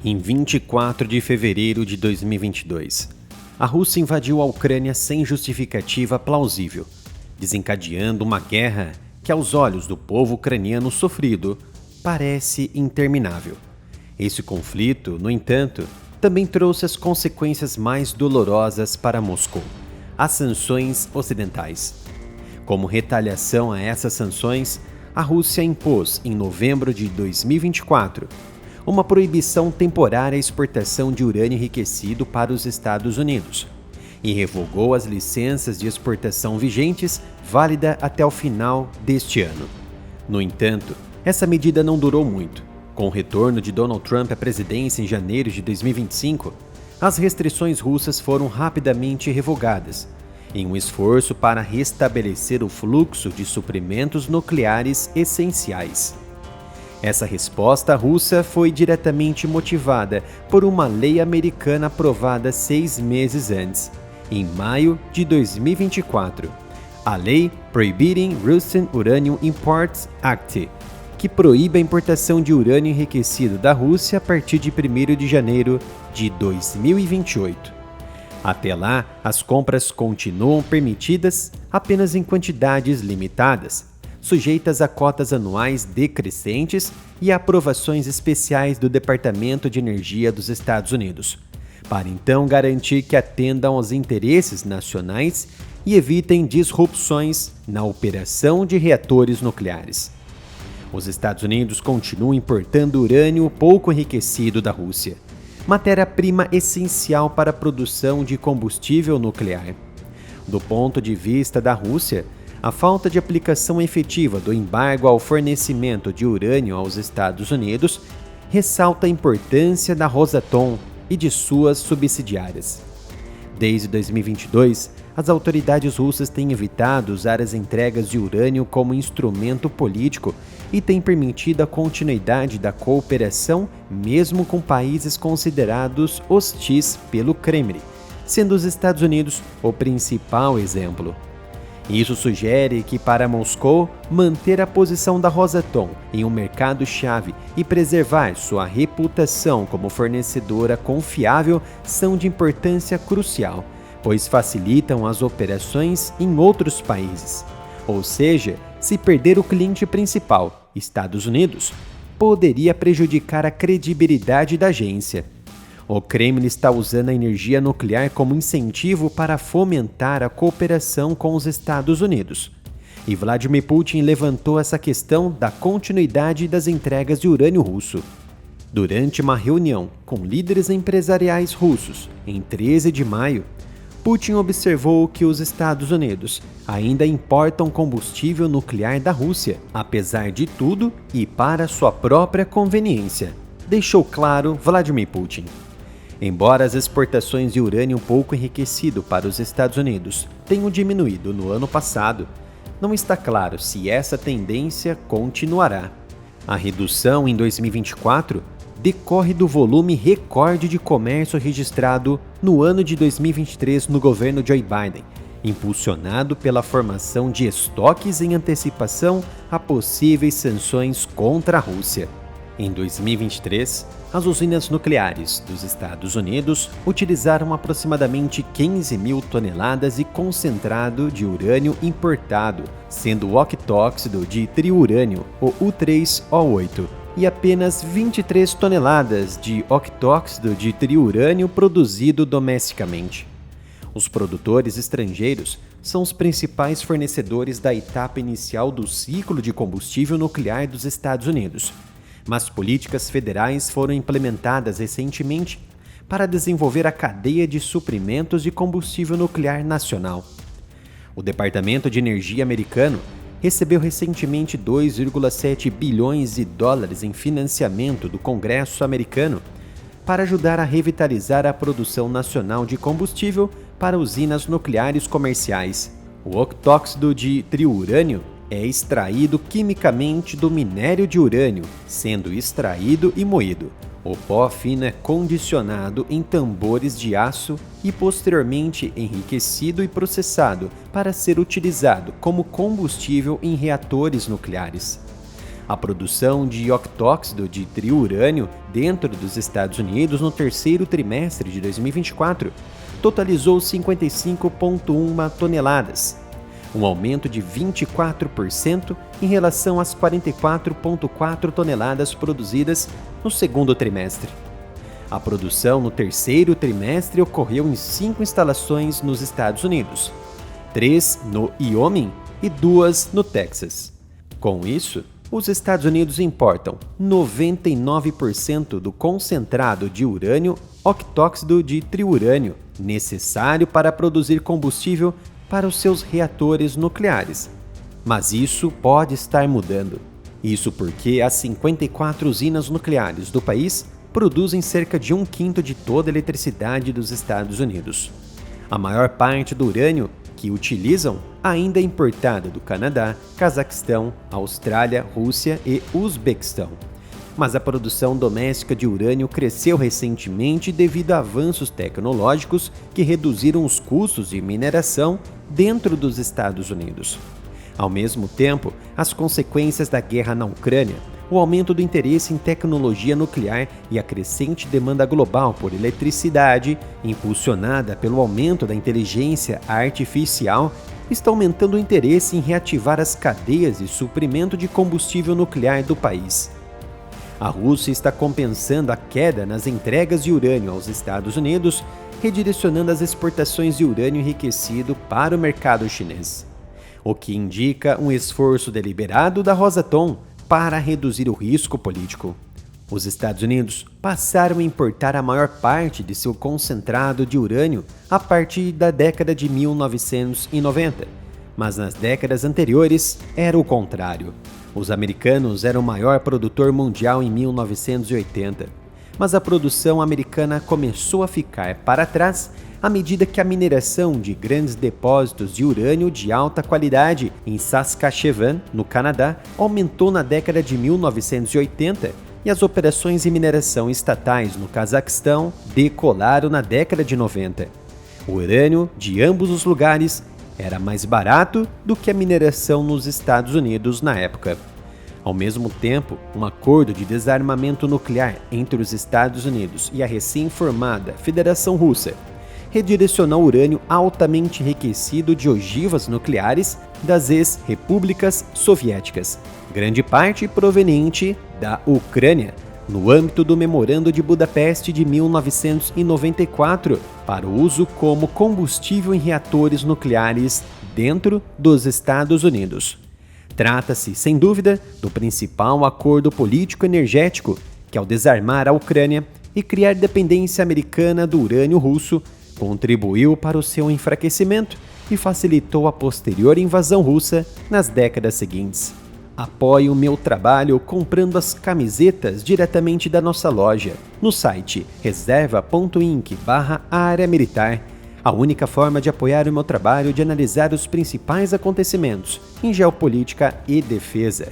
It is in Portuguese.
Em 24 de fevereiro de 2022, a Rússia invadiu a Ucrânia sem justificativa plausível, desencadeando uma guerra que, aos olhos do povo ucraniano sofrido, parece interminável. Esse conflito, no entanto, também trouxe as consequências mais dolorosas para Moscou: as sanções ocidentais. Como retaliação a essas sanções, a Rússia impôs, em novembro de 2024, uma proibição temporária à exportação de urânio enriquecido para os Estados Unidos e revogou as licenças de exportação vigentes, válida até o final deste ano. No entanto, essa medida não durou muito. Com o retorno de Donald Trump à presidência em janeiro de 2025, as restrições russas foram rapidamente revogadas, em um esforço para restabelecer o fluxo de suprimentos nucleares essenciais. Essa resposta russa foi diretamente motivada por uma lei americana aprovada 6 meses antes, em maio de 2024, a Lei Prohibiting Russian Uranium Imports Act, que proíbe a importação de urânio enriquecido da Rússia a partir de 1º de janeiro de 2028. Até lá, as compras continuam permitidas apenas em quantidades limitadas, sujeitas a cotas anuais decrescentes e a aprovações especiais do Departamento de Energia dos Estados Unidos, para então garantir que atendam aos interesses nacionais e evitem disrupções na operação de reatores nucleares. Os Estados Unidos continuam importando urânio pouco enriquecido da Rússia, matéria-prima essencial para a produção de combustível nuclear. Do ponto de vista da Rússia, a falta de aplicação efetiva do embargo ao fornecimento de urânio aos Estados Unidos ressalta a importância da Rosatom e de suas subsidiárias. Desde 2022, as autoridades russas têm evitado usar as entregas de urânio como instrumento político e têm permitido a continuidade da cooperação mesmo com países considerados hostis pelo Kremlin, sendo os Estados Unidos o principal exemplo. Isso sugere que, para Moscou, manter a posição da Rosatom em um mercado-chave e preservar sua reputação como fornecedora confiável são de importância crucial, pois facilitam as operações em outros países. Ou seja, se perder o cliente principal, Estados Unidos, poderia prejudicar a credibilidade da agência. O Kremlin está usando a energia nuclear como incentivo para fomentar a cooperação com os Estados Unidos. E Vladimir Putin levantou essa questão da continuidade das entregas de urânio russo. Durante uma reunião com líderes empresariais russos, em 13 de maio, Putin observou que os Estados Unidos ainda importam combustível nuclear da Rússia, apesar de tudo e para sua própria conveniência, deixou claro Vladimir Putin. Embora as exportações de urânio pouco enriquecido para os Estados Unidos tenham diminuído no ano passado, não está claro se essa tendência continuará. A redução em 2024 decorre do volume recorde de comércio registrado no ano de 2023 no governo Joe Biden, impulsionado pela formação de estoques em antecipação a possíveis sanções contra a Rússia. Em 2023, as usinas nucleares dos Estados Unidos utilizaram aproximadamente 15 mil toneladas de concentrado de urânio importado, sendo o octóxido de triurânio, o U3O8, e apenas 23 toneladas de octóxido de triurânio produzido domesticamente. Os produtores estrangeiros são os principais fornecedores da etapa inicial do ciclo de combustível nuclear dos Estados Unidos, mas políticas federais foram implementadas recentemente para desenvolver a cadeia de suprimentos de combustível nuclear nacional. O Departamento de Energia americano recebeu recentemente 2,7 bilhões de dólares em financiamento do Congresso americano para ajudar a revitalizar a produção nacional de combustível para usinas nucleares comerciais. O octóxido de triurânio é extraído quimicamente do minério de urânio, sendo extraído e moído. O pó fino é condicionado em tambores de aço e posteriormente enriquecido e processado para ser utilizado como combustível em reatores nucleares. A produção de octóxido de triurânio dentro dos Estados Unidos no terceiro trimestre de 2024 totalizou 55,1 toneladas, um aumento de 24% em relação às 44,4 toneladas produzidas no segundo trimestre. A produção no terceiro trimestre ocorreu em 5 instalações nos Estados Unidos, 3 no Wyoming e 2 no Texas. Com isso, os Estados Unidos importam 99% do concentrado de urânio octóxido de triurânio necessário para produzir combustível para os seus reatores nucleares. Mas isso pode estar mudando. Isso porque as 54 usinas nucleares do país produzem cerca de 1/5 de toda a eletricidade dos Estados Unidos. A maior parte do urânio que utilizam ainda é importada do Canadá, Cazaquistão, Austrália, Rússia e Uzbequistão. Mas a produção doméstica de urânio cresceu recentemente devido a avanços tecnológicos que reduziram os custos de mineração dentro dos Estados Unidos. Ao mesmo tempo, as consequências da guerra na Ucrânia, o aumento do interesse em tecnologia nuclear e a crescente demanda global por eletricidade, impulsionada pelo aumento da inteligência artificial, está aumentando o interesse em reativar as cadeias de suprimento de combustível nuclear do país. A Rússia está compensando a queda nas entregas de urânio aos Estados Unidos, redirecionando as exportações de urânio enriquecido para o mercado chinês, o que indica um esforço deliberado da Rosatom para reduzir o risco político. Os Estados Unidos passaram a importar a maior parte de seu concentrado de urânio a partir da década de 1990, mas nas décadas anteriores era o contrário. Os americanos eram o maior produtor mundial em 1980, mas a produção americana começou a ficar para trás à medida que a mineração de grandes depósitos de urânio de alta qualidade em Saskatchewan, no Canadá, aumentou na década de 1980 e as operações de mineração estatais no Cazaquistão decolaram na década de 90. O urânio de ambos os lugares era mais barato do que a mineração nos Estados Unidos na época. Ao mesmo tempo, um acordo de desarmamento nuclear entre os Estados Unidos e a recém-formada Federação Russa redirecionou urânio altamente enriquecido de ogivas nucleares das ex-repúblicas soviéticas, grande parte proveniente da Ucrânia, no âmbito do Memorando de Budapeste de 1994, para o uso como combustível em reatores nucleares dentro dos Estados Unidos. Trata-se, sem dúvida, do principal acordo político-energético que, ao desarmar a Ucrânia e criar dependência americana do urânio russo, contribuiu para o seu enfraquecimento e facilitou a posterior invasão russa nas décadas seguintes. Apoie o meu trabalho comprando as camisetas diretamente da nossa loja, no site reserva.inc/área militar. A única forma de apoiar o meu trabalho de analisar os principais acontecimentos em geopolítica e defesa.